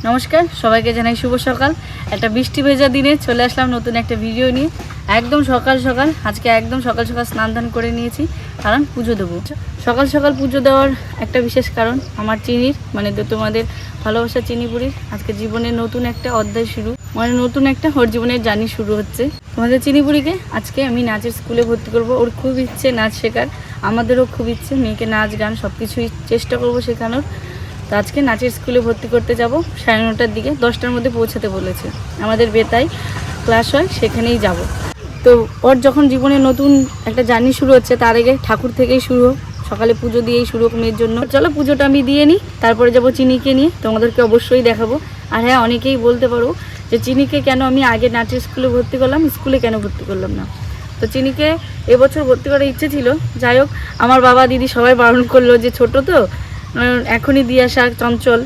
নমস্কার সবাইকে জানাই শুভ সকাল। একটা বৃষ্টি ভেজা দিনে চলে আসলাম নতুন একটা ভিডিও নিয়ে। একদম সকাল সকাল আজকে একদম সকাল সকাল স্নান দান করে নিয়েছি, কারণ পুজো দেবো। সকাল সকাল পুজো দেওয়ার একটা বিশেষ কারণ আমার চিনির মানে তোমাদের ভালোবাসা চিনিপুরির আজকে জীবনের নতুন একটা অধ্যায় শুরু, মানে নতুন একটা ওর জীবনের জার্নি শুরু হচ্ছে। তোমাদের চিনিপুরিকে আজকে আমি নাচের স্কুলে ভর্তি করব। ওর খুব ইচ্ছে নাচ শেখার, আমাদেরও খুব ইচ্ছে মেয়েকে নাচ গান সব কিছুই চেষ্টা করবো শেখানোর। তো আজকে নাচের স্কুলে ভর্তি করতে যাব 9:30টার দিকে, 10টার মধ্যে পৌঁছাতে বলেছে। আমাদের বেতায় ক্লাস হয়, সেখানেই যাব। তো ওর যখন জীবনে নতুন একটা জার্নি শুরু হচ্ছে, তার আগে ঠাকুর থেকেই শুরু হোক, সকালে পুজো দিয়েই শুরু হোক মেয়ের জন্য। চলো পুজোটা আমি দিয়ে নিই, তারপরে যাব চিনিকে নিয়ে, তোমাদেরকে অবশ্যই দেখাবো। আর হ্যাঁ, অনেকেই বলতে পারো যে চিনিকে কেন আমি আগে নাচের স্কুলে ভর্তি করলাম, স্কুলে কেন ভর্তি করলাম না। তো চিনিকে এবছর ভর্তি করার ইচ্ছে ছিল, যাই হোক আমার বাবা দিদি সবাই বারণ করলো যে ছোট তো এখনই দিয়ে আসা চঞ্চল,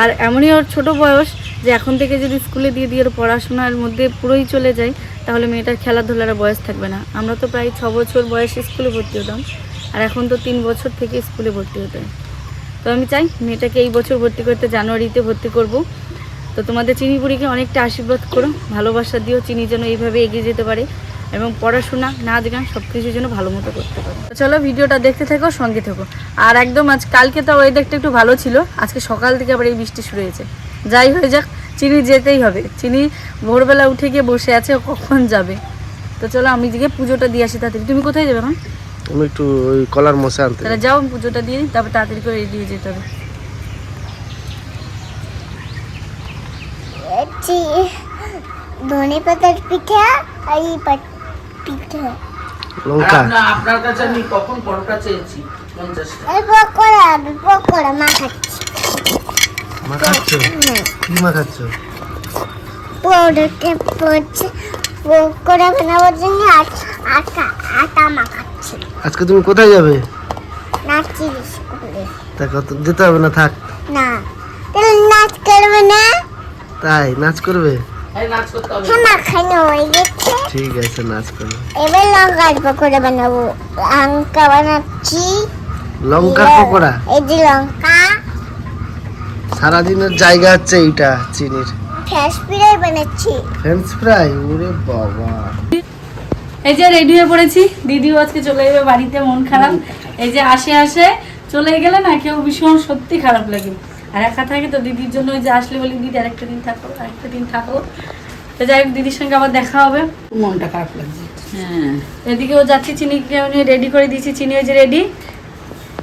আর এমনই ওর ছোটো বয়স যে এখন থেকে যদি স্কুলে দিয়ে ওর পড়াশোনার মধ্যে পুরোই চলে যায়, তাহলে মেয়েটার খেলাধুলার বয়স থাকবে না। আমরা তো প্রায় 6 বছর বয়সে স্কুলে ভর্তি হতাম, আর এখন তো 3 বছর থেকে স্কুলে ভর্তি হতে হয়। তো আমি চাই মেয়েটাকে এই বছর ভর্তি করতে, জানুয়ারিতে ভর্তি করব। তো তোমাদের চিনিপুরিকে অনেকটা আশীর্বাদ করো, ভালোবাসা দিও, চিনি যেন এইভাবে এগিয়ে যেতে পারে এবং পড়াশোনা নাচ গান সব কিছুর জন্য ভালো মতো করতে পারে। চলো ভিডিওটা দেখতে থাকো, সঙ্গে থাকো। আর একদম কালকে তো ওয়েদারটা একটু ভালো ছিল, আজকে সকাল থেকে আবার এই বৃষ্টি শুরু হয়েছে। যাই হয়ে যাক, চিনি যেতেই হবে। চিনি ভোরবেলা উঠে গিয়ে বসে আছে, কখন যাবে। তো চলো আমি গিয়ে পুজোটা দিয়ে আসি তাড়াতাড়ি। তুমি কোথায় যাবে এখন? আমি একটু ওই কলার মশা আনতে। তাহলে যাও, পুজোটা দিয়ে তারপর তাড়াতাড়ি করে রেডি হয়ে যেতে হবে। ধনে পাতার পিঠা আর এই পিঠা লঙ্কা। আপনার কাছে আমি কখন পরোটা চেয়েছি 50টা। এই পকোড়া মা খাচ্ছি। মা খাচ্ছো? কি মা খাচ্ছো? পকোড়া বানাবার জন্য আটা মাখাচ্ছি। আজকে তুমি কোথায় যাবে? নাচের স্কুলে। তা কত যেতে হবে না, থাক। না তাহলে নাচ করবে না? তাই নাচ করবে? এই নাচ করতে হবে। হ্যাঁ, মাখানো হয়ে গেছে। ঠিক আছে, নাচ করবে। এবার লঙ্কার পকোড়া বানাবো। লঙ্কা বানাচ্ছি। লঙ্কার পকোড়া? এই যে লঙ্কা। সারাদিনের জায়গা হচ্ছে এইটা চিনির। ফ্রেশ ফ্রাই বানাচ্ছি। French fry? ওরে বাবা! এই যে রেডি হয়ে পড়েছি, দিদিও আজকে চলে যাবে বাড়িতে, মন খারাপ। এই যে আসে চলে গেলে না কেউ ভীষণ সত্যি খারাপ লাগে। আর একা থাকে তো, দিদির জন্য ওই যে আসলে বলি দিদি আরেকটা দিন থাকো। তো যাই হোক, দিদির সঙ্গে আবার দেখা হবে। মনটা খারাপ লাগছে। হ্যাঁ, এদিকেও যাচ্ছি, চিনিকে আমি রেডি করে দিয়েছি। চিনি ওই যে রেডি।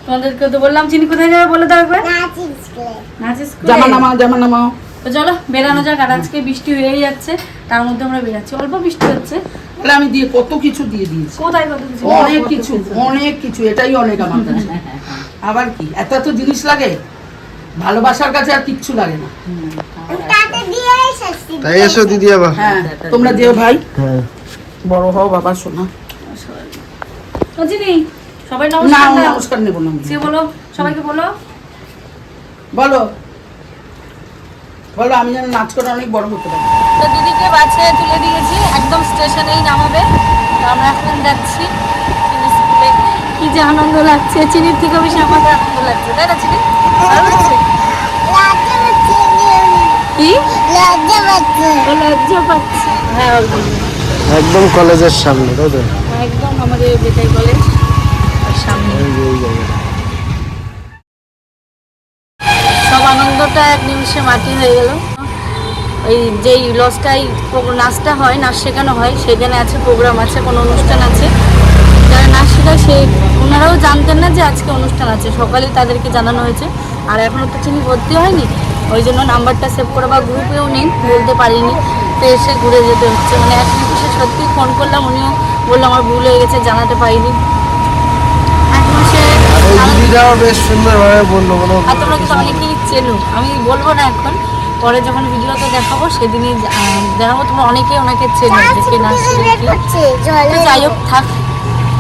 তোমাদেরকে তো বললাম চিনি কোথায় যাবে বলে দাও একবার। নাচের স্কুলে। নাচের স্কুলে? জামা নামাও। তো চলো বেরানো যাক। আর আজকে বৃষ্টি হয়েই যাচ্ছে, তার মধ্যে আমরা বেরাচ্ছি। অল্প বৃষ্টি হচ্ছে। তাহলে আমি দিয়ে কত কিছু দিয়ে দিয়েছি। কোথায় কত কিছু? অনেক কিছু, এটাই অনেক আমার কাছে। আবার কি এত জিনিস লাগে? ভালোবাসার কাছে আর কিচ্ছু লাগে না। তাতে দিয়ে এসেছি। তাই এসো দিদি আবার। হ্যাঁ, তোমরা যেও ভাই, হ্যাঁ। বড় হও বাবা শোনা। ও চিনি, সবাই না, নমস্কার দাও। নমস্কার নেবো না। সে বলো, সবাইকে বলো। বলো বলো, আমি যেন নাচ করে অনেক বড় হতে পারি। তো দিদিকে বাসে তুলে দিয়েছি, একদম স্টেশনেই নামাবে। তো আমরা এখন যাচ্ছি চিনি স্কুলে। কি যে আনন্দ লাগছে, চিনির থেকে বেশি আমাদের আনন্দ লাগছে, তাই না চিনি? ভালো লাগছে? কি ও লজ্জা পাচ্ছে? হ্যাঁ একদম কলেজের সামনে, তাই তো? একদম আমাদের বেটাই কলেজ সামনে। এই যে এই জায়গাটা। সব আনন্দটা এক নিমিষে মাটি হয়ে গেল। ওই যেই লজটাই নাচটা হয়, নাচ শেখানো হয়, সেখানে আছে প্রোগ্রাম আছে, কোনো অনুষ্ঠান আছে। যারা নাচ শেখায় সেই ওনারাও জানতেন না যে আজকে অনুষ্ঠান আছে, সকালেই তাদেরকে জানানো হয়েছে। আর এখনও তো চিনি ভর্তি হয়নি, ওই জন্য নাম্বারটা সেভ করে বা গ্রুপেও নেই, বলতে পারিনি। তো এসে ঘুরে যেতে হচ্ছে, মানে এক নিমিষে সত্যি ফোন করলাম, উনিও বললো আমার ভুল হয়ে গেছে, জানাতে পারিনি। এক মাসে দিদিরাও বেশ সুন্দরভাবে বললো। আর তোমরা কিন্তু অনেকেই চেনো, আমি বলবো না এখন, পরে যখন ভিডিওতে দেখাবো সেদিনই দেখাবো। তোমরা অনেকেই ওনাকে চেনো, দেখে না যাই হোক থাক,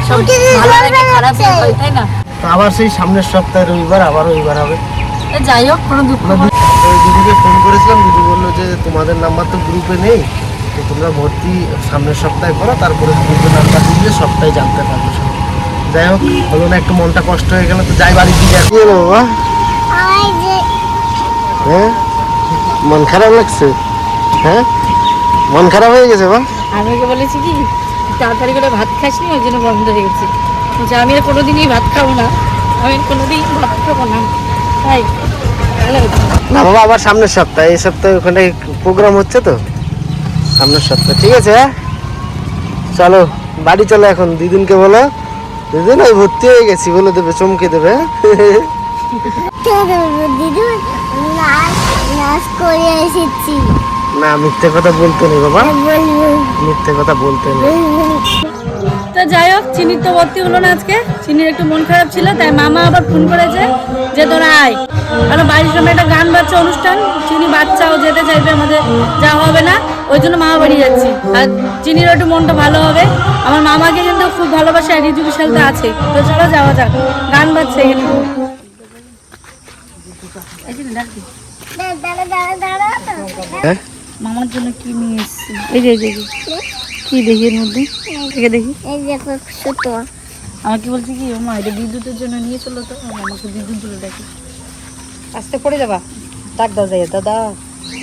সব ভালো লাগে খারাপই হয়, তাই না? আবার সেই সামনের সপ্তাহে রবিবার আবার রবিবার হবে। যাই হোক, কোনো দুঃখ নেই। দিদিকে ফোন করেছিলাম, দিদি বললো যে তোমাদের নাম্বার তো গ্রুপে নেই, তো তোমরা ভর্তি সামনের সপ্তাহে করো, তারপরে গ্রুপে নাম্বার দিলে সবটাই জানতে পারবো। যাই হোক, হলো না, একটু মনটা কষ্ট হয়ে গেল। তো যাই বাড়ির দিকে। কি হলো বাবা? হ্যাঁ মন খারাপ লাগছে? হ্যাঁ, মন খারাপ হয়ে গেছে বা? আমি ওকে বলেছি কি তাড়াতাড়ি করে ভাত খাসনি, ওই জন্য বন্ধ হয়ে গেছে। বলছে আমি আর কোনোদিনই ভাত খাবো না, আমি কোনোদিন ভাত খাবো না। তাই ভালো হয়েছে। না বাবা, আবার সামনের সপ্তাহে, এই সপ্তাহে ওখানে প্রোগ্রাম হচ্ছে তো, সামনের সপ্তাহে। ঠিক আছে, হ্যাঁ চলো বাড়ি চলো এখন। দিদিনকে বলো, দিদিন ওই ভর্তি হয়ে গেছি বলে দেবে, চমকে দেবে। দিদি নাচ নাচ করে এসেছি না, মিথ্যে কথা বলতে নেই বাবা, বলবো মিথ্যে কথা বলতে নেই। তো যাই হোক, চিনির তো ভর্তি হলো না আজকে। চিনির একটু মন খারাপ ছিল, তাই মামা আবার ফোন করেছে যে তোরা আয়, কারণ বাড়ির সামনে একটা গান বাজছে অনুষ্ঠান। চিনি বাচ্চাও যেতে চাইবে, আমাদের যাওয়া হবে না, ওই জন্য মামা বাড়ি যাচ্ছি। আর চিনির একটু মনটা ভালো হবে। আমার মামাকে কিন্তু খুব ভালোবাসে, আর রিজু বিশাল তো আছে। তো চলো যাওয়া যাক, গান বাজছে এখানে। দাঁড়া দাঁড়া দাঁড়া হ্যাঁ, মামার জন্য কি নিয়ে এসছি, এই যে কি দেখি এর মধ্যে, থেকে দেখি। এই দেখো ছোট আমার কি বলছি কি, ও মা এটা বিদ্যুতের জন্য নিয়ে চলো তো, আমাকে বিদ্যুৎ বলে ডাকি। আস্তে পড়ে যাবা, ডাক দাও যাই দাদা।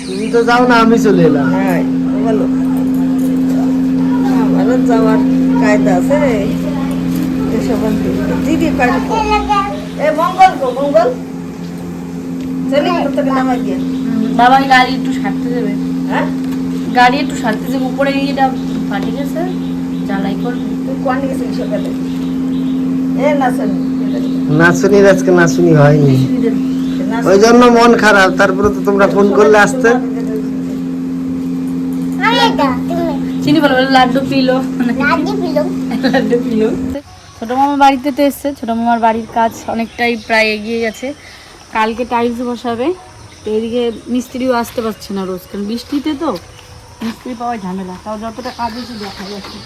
তুমি তো যাও না, আমি চলে এলাম। হ্যাঁ বলো, আমারও যাওয়ার কায়দা আছে রে। এসব দিদি এ মঙ্গল গো মঙ্গল, চলি তোকে নামাই দিয়ে। বাবা গাড়ি একটু সারতে দেবে, হ্যাঁ গাড়ি একটু সারতে দেবে, উপরে এটা ফাটে গেছে, জ্বালাই করবে। তুই কোন গেছিলি সকালে? এ নাচন নাচুনির আজকে নাচুনি হয়নি, ওই জন্য মন খারাপ। তারপরে তো তোমরা ফোন করলে আসতে। আমি এটা তুমি চিনি বলো লাড্ডু পিলো, লাড্ডু পিলো লাড্ডু পিলো। ছোট মামার বাড়িতে তো এসছে, ছোট মামার বাড়ির কাজ অনেকটাই প্রায় এগিয়ে গেছে। কালকে টাইলস বসাবে, তো এদিকে মিস্ত্রিও আসতে পারছে না রোজ, কারণ বৃষ্টিতে তো মিস্ত্রি পাওয়া ঝামেলা। তাও যতটা কাজ হয়েছে দেখা যাচ্ছে।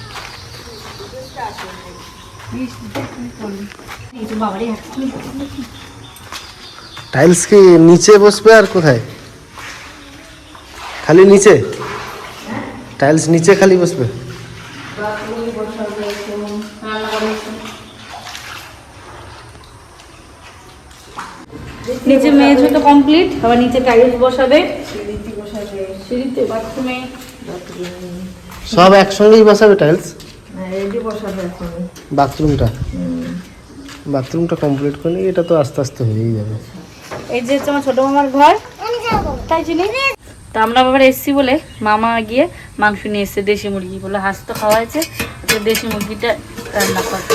বৃষ্টিতে কি করবে? এই তো বাবারই হাঁটছে। টাইলস কি নিচে বসবে আর কোথায়? খালি নিচে? টাইলস নিচে খালি বসবে? নিচে মেজ তো কমপ্লিট, আবার নিচে টাইলস বসাবে, সিঁড়িতে, বাথরুমে। সব একসঙ্গেই বসাবে টাইলস? রেডি বসাবে এখন। বাথরুমটা কমপ্লিট করে নিই, এটা তো আস্তে আস্তে হয়েই যাবে। এই যে হচ্ছে আমার ছোট মামার ঘর, আমি যাবো তাই চিনি। তা আমরা বাবার এসছি বলে মামা গিয়ে মাংস নিয়ে এসছে, দেশি মুরগি। বলে হাঁস তো খাওয়া হয়েছে, দেশি মুরগিটা রান্না করতে।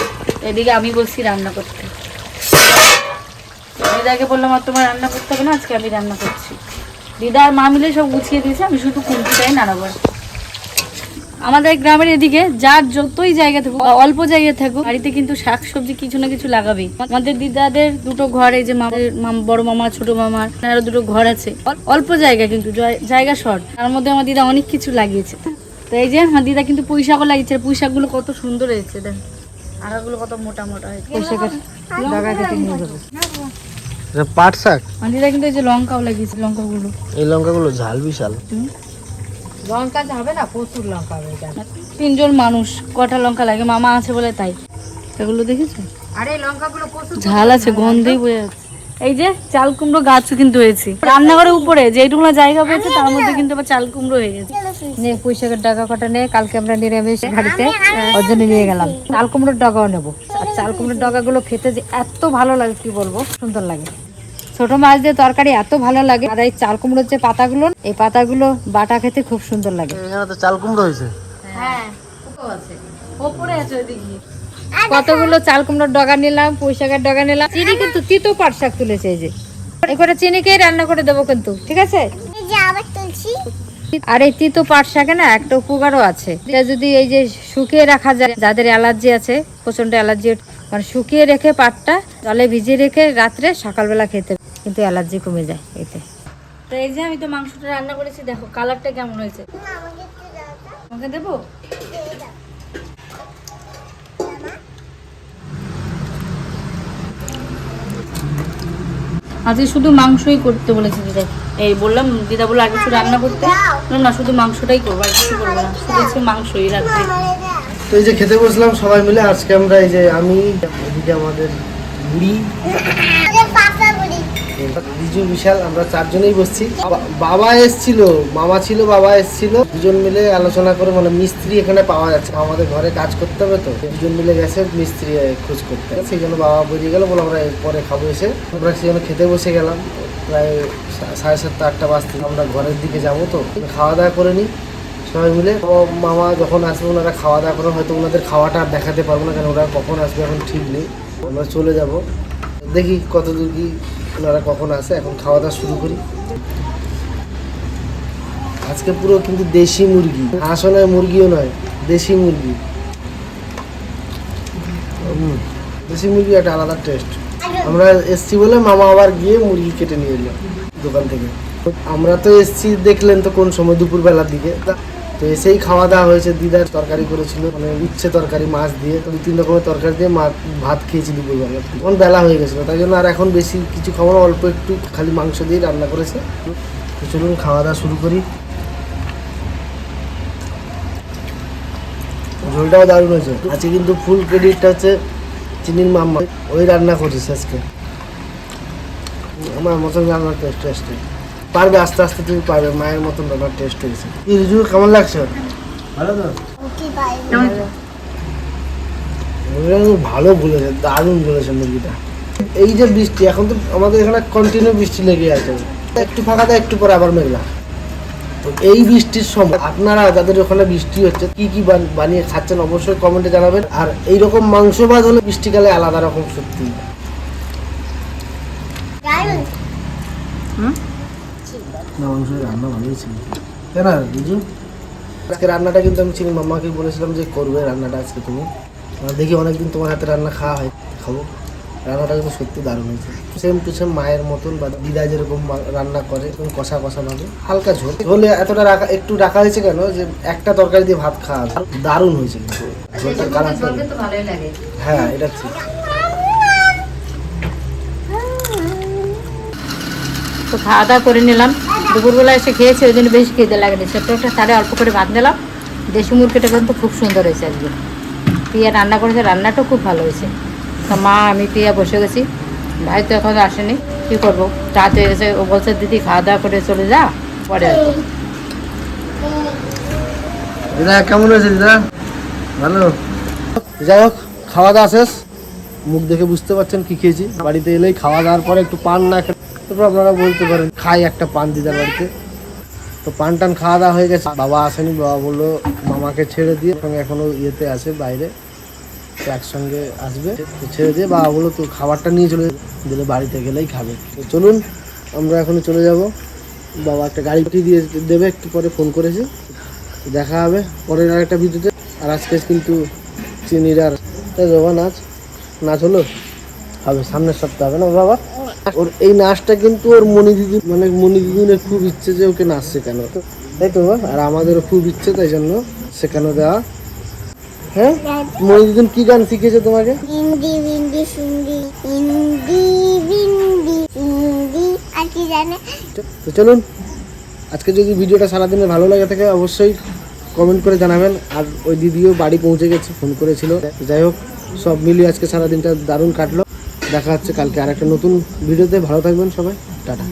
এদিকে আমি বলছি রান্না করতে। দিদাকে বললাম আর তোমার রান্না করতে হবে না, আজকে আমি রান্না করছি। দিদা আর মা মিলে সব গুছিয়ে দিয়েছে, আমি শুধু খুন্তিটাই নাড়াবো। আমাদের গ্রামের এদিকে যার যতই জায়গা থাকুক, অল্প জায়গা থাকুক, বাড়িতে কিন্তু শাকসবজি কিছু না কিছু লাগাবেই। আমাদের দিদাদের দুটো ঘর, এই যে বড় মামা ছোট মামার আরো দুটো ঘর আছে, অল্প জায়গা কিন্তু জায়গা শর্ট, তার মধ্যে আমার দিদা অনেক কিছু লাগিয়েছে। তো এই যে আমার দিদা কিন্তু পুঁই শাকও লাগিয়েছে, পুঁই শাকগুলো কত সুন্দর হয়েছে, দেখ আগাগুলো কত মোটা মোটা হয়েছে। পুঁই শাকের ডগা কেটে নিয়ে যাবো। এটা পাট শাক। আমার দিদা কিন্তু এই যে লঙ্কাও লাগিয়েছে, লঙ্কাগুলো। এই লঙ্কাগুলো ঝাল বিশাল। লঙ্কা যাবে না, প্রচুর লঙ্কা হবে এটা। 3 জন মানুষ, কটা লঙ্কা লাগে, মামা আছে বলে তাই। এগুলো দেখেছো, আরে লঙ্কাগুলো প্রচুর ঝাল আছে, গন্ধেই বোঝা যাচ্ছে। এই যে চাল কুমড়ো গাছও কিন্তু হয়েছে রান্নাঘরের উপরে, যেটুকু জায়গা পেয়েছে তার মধ্যে কিন্তু আবার চাল কুমড়ো হয়ে গেছে। নে পুঁই শাকের ডগা কটা নে, কালকে আমরা নিরামিষ বাড়িতে ওর জন্য নিয়ে গেলাম। চাল কুমড়োর ডগাও নেবো। আর চাল কুমড়োর ডগাগুলো খেতে যে এত ভালো লাগে কি বলবো, সুন্দর লাগে। ছোট মাছ দিয়ে তরকারি এত ভালো লাগে। আর এই চাল কুমড়োর যে পাতাগুলো, এই পাতাগুলো বাটা খেতে খুব সুন্দর লাগে। এখানে তো চাল কুমড়ো হয়েছে। হ্যাঁ ওপরে আছে ওইদিকে। কতগুলো চাল কুমড়োর ডগা নিলাম, পুঁই শাকের ডগা নিলাম। চিনি কিন্তু তিতো পাট শাক তুলেছে, এই যে এখানে চিনিকেই রান্না করে দেবো কিন্তু, ঠিক আছে? এই যে আবার তুলছি আর এই তিতো পাট শাকে না একটা উপকারও আছে। এটা যদি এই যে শুকিয়ে রাখা যায়, যাদের অ্যালার্জি আছে, প্রচন্ড অ্যালার্জি, মানে শুকিয়ে রেখে পাটটা জলে ভিজিয়ে রেখে রাত্রে সকালবেলা খেতে কিন্তু অ্যালার্জি কমে যায় এতে। তো এই যে আমি তো মাংসটা রান্না করেছি, দেখো কালারটা কেমন হয়েছে। আমাকে দেবো? আজকে শুধু মাংসই করতে বলেছে দিদা। এই বললাম, দিদা বললো আর কিছু রান্না করতে, বললাম না শুধু মাংসটাই করবো, আর কিছু করবো না, শুধু আজকে মাংসই রাত্রে। তো এই যে খেতে বসলাম সবাই মিলে আজকে আমরা, এই যে আমি, এদিকে আমাদের বুড়ি, পাপা বুড়ি এই রিজু বিশাল আমরা চারজনেই বসছি। বাবা এসছিল, মামা ছিল, বাবা এসছিল, দুজন মিলে আলোচনা করে মানে মিস্ত্রি এখানে পাওয়া যাচ্ছে, আমাদের ঘরে কাজ করতে হবে তো দুজন মিলে গেছে মিস্ত্রি খোঁজ করতে। সেই জন্য বাবা বেরিয়ে গেল, বলে আমরা পরে খাবো এসে। আমরা সেই জন্য খেতে বসে গেলাম, প্রায় 7:30 8টা বাজতে। আমরা ঘরের দিকে যাবো তো খাওয়া দাওয়া করে নিই সবাই মিলে। মামা যখন আসবে ওনারা খাওয়া দাওয়া করে, হয়তো ওনাদের খাওয়াটা আর দেখাতে পারবো না, কারণ ওরা কখন আসবে এখন ঠিক নেই। আমরা চলে যাব, দেখি কত দূর কি ওনারা কখন আসে। এখন খাওয়া দাওয়া শুরু করি। আজকে পুরো কিন্তু দেশি মুরগি, হাঁসও নয় মুরগিও নয়, দেশি মুরগি। দেশি মুরগি একটা আলাদা টেস্ট। আমরা এসছি বলে মামা আবার গিয়ে মুরগি কেটে নিয়ে এলো দোকান থেকে। আমরা তো এসছি দেখলেন তো কোন সময়, দুপুরবেলার দিকে। তো এসেই খাওয়া দাওয়া হয়েছে। দিদার তরকারি করেছিল, মানে উচ্ছে তরকারি মাছ দিয়ে, 2-3 রকমের তরকারি দিয়ে ভাত খেয়েছি দুপুরবেলা। তখন বেলা হয়ে গেছিলো, তাই জন্য আর এখন বেশি কিছু খাবো না, অল্প একটু খালি মাংস দিয়ে রান্না করেছে। তো চলুন খাওয়া দাওয়া শুরু করি। ঝোলটাও দারুণ হয়েছে আজকে, কিন্তু ফুল ক্রেডিটটা হচ্ছে চিনির মাম্মা, ওই রান্না করেছে আজকে। আমার মতন রান্নার টেস্ট পারবে, আস্তে আস্তে তুমি পারবে, মায়ের মতন রান্নার টেস্ট হয়েছে। রিজু কেমন লাগছে? ভালো তো? ভালো বলেছে, দারুণ বলেছে মুরগিটা। এই যে বৃষ্টি, এখন তো আমাদের এখানে কন্টিনিউ বৃষ্টি লেগে আছে, একটু ফাঁকা দেয় একটু পরে আবার মেঘলা। তো এই বৃষ্টির সময় আপনারা যাদের ওখানে বৃষ্টি হচ্ছে কি কি বানিয়ে খাচ্ছেন অবশ্যই কমেন্টে জানাবেন। আর এইরকম মাংস ভাত হলে বৃষ্টিকালে আলাদা রকম সত্যি। মাংস রান্না ভালোই ছিল, তাই না রিজু? আজকে রান্নাটা কিন্তু আমি চিনি মাম্মাকে বলেছিলাম যে করবে রান্নাটা আজকে তুমি। দেখি অনেকদিন তোমার হাতে রান্না খাওয়া হয়, খাবো। রান্নাটা কিন্তু সত্যি দারুণ হয়েছে, সেম টু সেম মায়ের মতন বা দিদা যেরকম রান্না করে এরকম কষা কষা ভাবে, হালকা ঝোল হলে এতটা রাখা, একটু রাখা হয়েছে কেন যে একটা তরকারি দিয়ে ভাত খাওয়া দারুণ হয়েছে কিন্তু ঝোলটা কালার। হ্যাঁ এটা ঠিক। তো খাওয়া দাওয়া করে নিলাম, দুপুরবেলা এসে খেয়েছি ওই জন্য বেশি খেতে লাগেনি। ছোট্ট একটা তারে অল্প করে ভাত নিলাম। দেশি মুরগিটা কিন্তু খুব সুন্দর হয়েছে আজকে। পিয়া রান্না করেছে, রান্নাটাও খুব ভালো হয়েছে। তা মা আমি পিয়া বসে গেছি, ভাই তো এখন আসেনি, কী করবো, রাত হয়ে গেছে। ও বলছে দিদি খাওয়া দাওয়া করে চলে যা, পরে আসবো। দিদা কেমন হয়েছে? দিদা ভালো। যাই হোক খাওয়া দাওয়া শেষ, মুখ দেখে বুঝতে পারছেন কি খেয়েছি। বাড়িতে এলেই খাওয়া দাওয়ার পরে একটু পান না খেলে তারপর আপনারা বলতে পারেন খাই একটা পান দিদার বাড়িতে। তো পান টান খাওয়া দাওয়া হয়ে গেছে। বাবা আসেনি, বাবা বললো মামাকে ছেড়ে দিয়ে, এখনো ইয়েতে আছে বাইরে, তো একসঙ্গে আসবে। তো ছেড়ে দিয়ে বাবা বললো তো খাবারটা নিয়ে চলে দিলে বাড়িতে গেলেই খাবে। তো চলুন আমরা এখন চলে যাব। বাবা একটা গাড়ি দিয়ে দেবে, একটু পরে ফোন করেছে। দেখা হবে পরের আরেকটা ভিডিওতে। আর আজকে কিন্তু চিনির আর বাবা নাচ হলো, হবে সামনের সপ্তাহে, হবে না বাবা? ওর এই নাচটা কিন্তু ওর মনি দিদিনের খুব ইচ্ছে যে ওকে নাচ শেখানো, তাই তো? আর আমাদেরও খুব ইচ্ছে, তাই জন্য শেখানো দেওয়া। হ্যাঁ, মনি দিদিন কি গান শিখেছে তোমাকে? হিন্দি হিন্দি হিন্দি হিন্দি হিন্দি হিন্দি আর কি জানে। তো চলুন, আজকে যদি ভিডিওটা সারাদিনে ভালো লাগে থাকে অবশ্যই কমেন্ট করে জানাবেন। আর ওই দিদিও বাড়ি পৌঁছে গেছে, ফোন করেছিল। যাই হোক সব মিলিয়ে আজকে সারাদিনটা দারুণ কাটলো। দেখা হচ্ছে কালকে আর একটা নতুন ভিডিওতে। ভালো থাকবেন সবাই, টাটা।